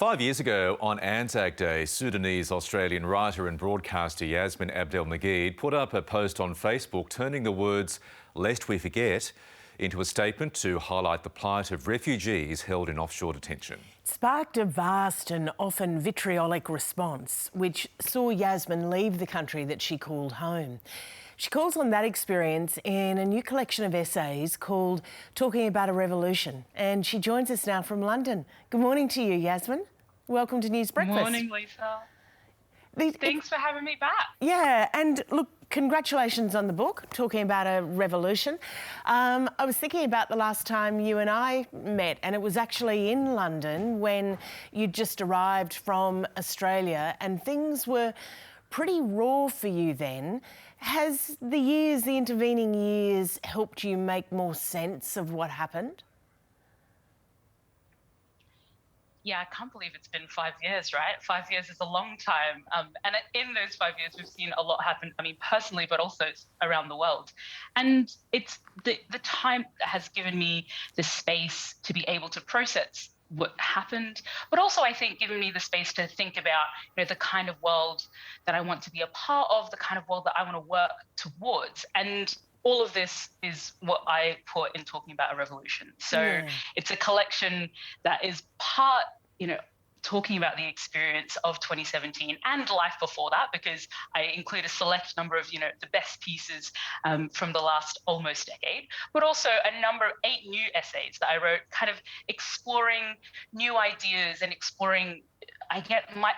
5 years ago, on Anzac Day, Sudanese-Australian writer and broadcaster Yassmin Abdel-Magied put up a post on Facebook turning the words "lest we forget" into a statement to highlight the plight of refugees held in offshore detention. It sparked a vast and often vitriolic response, which saw Yassmin leave the country that she called home. She calls on that experience in a new collection of essays called Talking About a Revolution. And she joins us now from London. Good morning to you, Yassmin. Welcome to News Breakfast. Good morning, Lisa. Thanks for having me back. Yeah, and look, congratulations on the book, Talking About a Revolution. I was thinking about the last time you and I met, and it was actually in London when you'd just arrived from Australia and things were pretty raw for you then. Has the intervening years, helped you make more sense of what happened? Yeah, I can't believe it's been 5 years, right? 5 years is a long time. And in those 5 years, we've seen a lot happen, I mean, personally, but also around the world. And it's the time that has given me the space to be able to process what happened, but also I think given me the space to think about, the kind of world that I want to be a part of, the kind of world that I want to work towards. And all of this is what I put in Talking About a Revolution. So It's a collection that is part, talking about the experience of 2017 and life before that, because I include a select number of, the best pieces from the last almost decade, but also a number of 8 new essays that I wrote, kind of exploring new ideas and exploring, I get my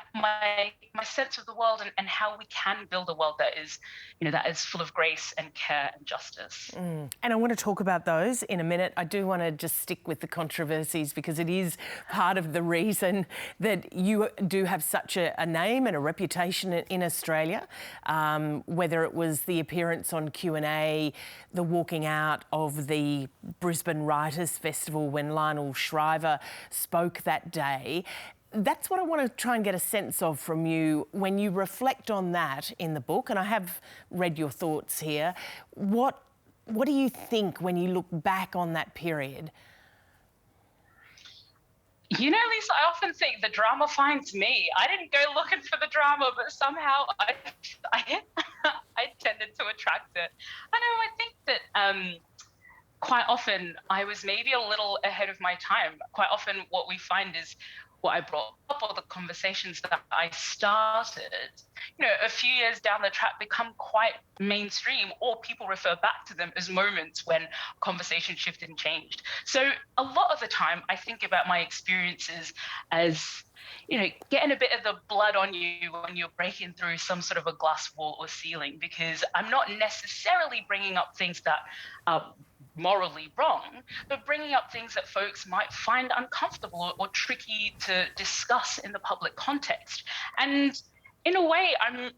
sense of the world and how we can build a world that is, that is full of grace and care and justice. And I want to talk about those in a minute. I do want to just stick with the controversies because it is part of the reason that you do have such a name and a reputation in Australia, whether it was the appearance on Q&A, the walking out of the Brisbane Writers' Festival when Lionel Shriver spoke that day. That's what I want to try and get a sense of from you when you reflect on that in the book, and I have read your thoughts here. What do you think when you look back on that period? Lisa, I often think the drama finds me. I didn't go looking for the drama, but somehow I tended to attract it. I think that quite often I was maybe a little ahead of my time. Quite often what we find is what I brought up or the conversations that I started, a few years down the track become quite mainstream, or people refer back to them as moments when conversation shifted and changed. So a lot of the time I think about my experiences as, getting a bit of the blood on you when you're breaking through some sort of a glass wall or ceiling, because I'm not necessarily bringing up things that are morally wrong, but bringing up things that folks might find uncomfortable or tricky to discuss in the public context. And in a way, I'm,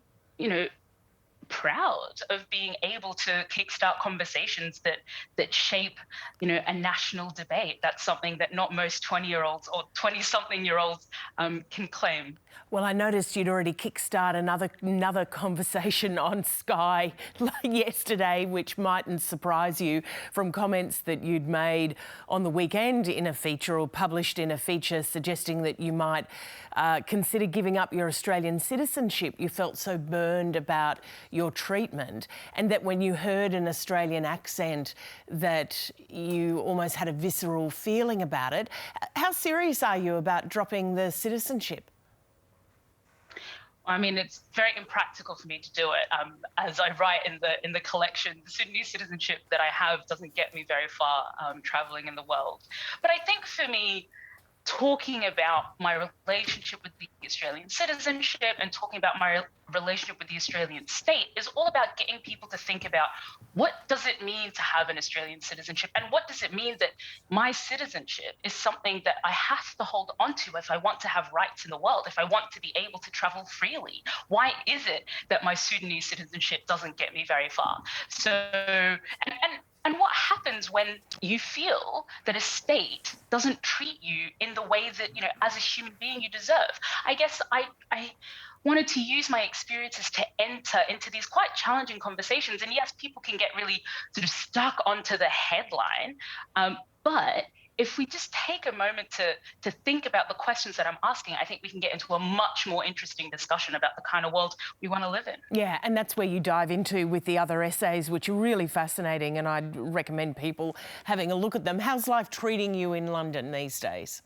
proud of being able to kickstart conversations that shape, a national debate. That's something that not most 20-year-olds or 20-something-year-olds can claim. Well, I noticed you'd already kickstart another conversation on Sky yesterday, which mightn't surprise you, from comments that you'd made on the weekend in a feature or published in a feature suggesting that you might consider giving up your Australian citizenship. You felt so burned about your treatment, and that when you heard an Australian accent that you almost had a visceral feeling about it. How serious are you about dropping the citizenship? I mean, it's very impractical for me to do it. As I write in the collection, the Sudanese citizenship that I have doesn't get me very far traveling in the world. But I think for me, talking about my relationship with the Australian citizenship and talking about my relationship with the Australian state is all about getting people to think about what does it mean to have an Australian citizenship, and what does it mean that my citizenship is something that I have to hold onto if I want to have rights in the world, if I want to be able to travel freely. Why is it that my Sudanese citizenship doesn't get me very far? So, and what happens when you feel that a state doesn't treat you in the way that, as a human being you deserve? I guess I wanted to use my experiences to enter into these quite challenging conversations. And yes, people can get really sort of stuck onto the headline, but if we just take a moment to think about the questions that I'm asking, I think we can get into a much more interesting discussion about the kind of world we want to live in. Yeah, and that's where you dive into with the other essays, which are really fascinating, and I'd recommend people having a look at them. How's life treating you in London these days?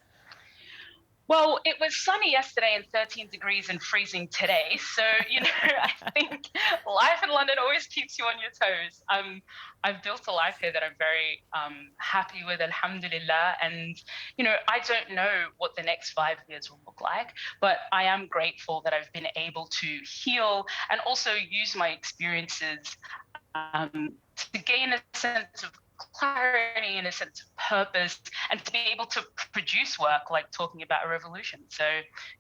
Well, it was sunny yesterday and 13 degrees and freezing today. So, I think life in London always keeps you on your toes. I've built a life here that I'm very happy with, alhamdulillah. And, I don't know what the next 5 years will look like, but I am grateful that I've been able to heal and also use my experiences to gain a sense of clarity and a sense of purpose, and to be able to produce work like talking about a revolution. So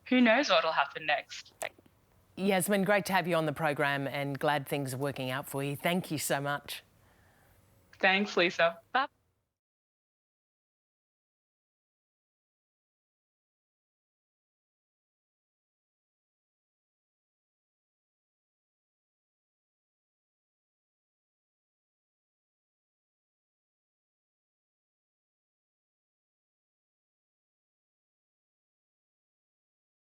who knows what will happen next. Yassmin, great to have you on the program and glad things are working out for you. Thank you so much. Thanks, Lisa. Bye.